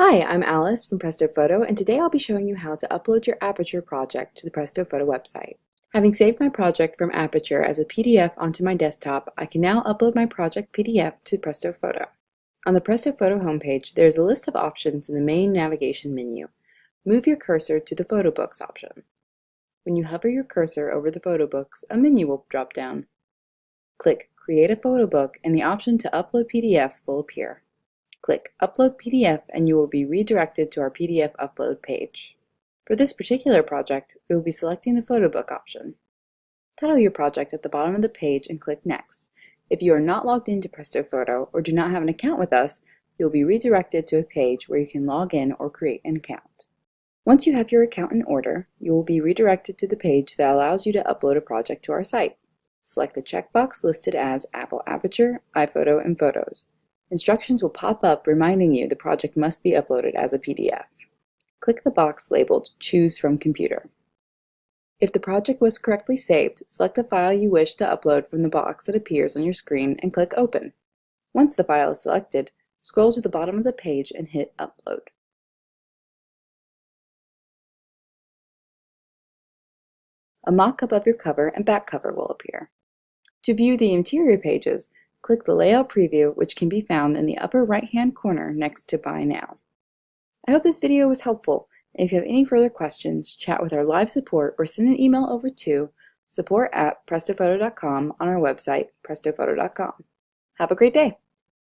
Hi, I'm Alice from Presto Photo, and today I'll be showing you how to upload your Aperture project to the Presto Photo website. Having saved my project from Aperture as a PDF onto my desktop, I can now upload my project PDF to Presto Photo. On the Presto Photo homepage, there is a list of options in the main navigation menu. Move your cursor to the Photo Books option. When you hover your cursor over the photo books, a menu will drop down. Click Create a Photo Book and the option to upload PDF will appear. Click Upload PDF and you will be redirected to our PDF upload page. For this particular project, we will be selecting the photo book option. Title your project at the bottom of the page and click Next. If you are not logged into Presto Photo or do not have an account with us, you will be redirected to a page where you can log in or create an account. Once you have your account in order, you will be redirected to the page that allows you to upload a project to our site. Select the checkbox listed as Apple Aperture, iPhoto, and Photos. Instructions will pop up reminding you the project must be uploaded as a PDF. Click the box labeled Choose from Computer. If the project was correctly saved, select the file you wish to upload from the box that appears on your screen and click Open. Once the file is selected, scroll to the bottom of the page and hit Upload. A mock-up of your cover and back cover will appear. To view the interior pages, click the Layout Preview, which can be found in the upper right-hand corner next to Buy Now. I hope this video was helpful, and if you have any further questions, chat with our live support or send an email over to support@prestophoto.com on our website, prestophoto.com. Have a great day!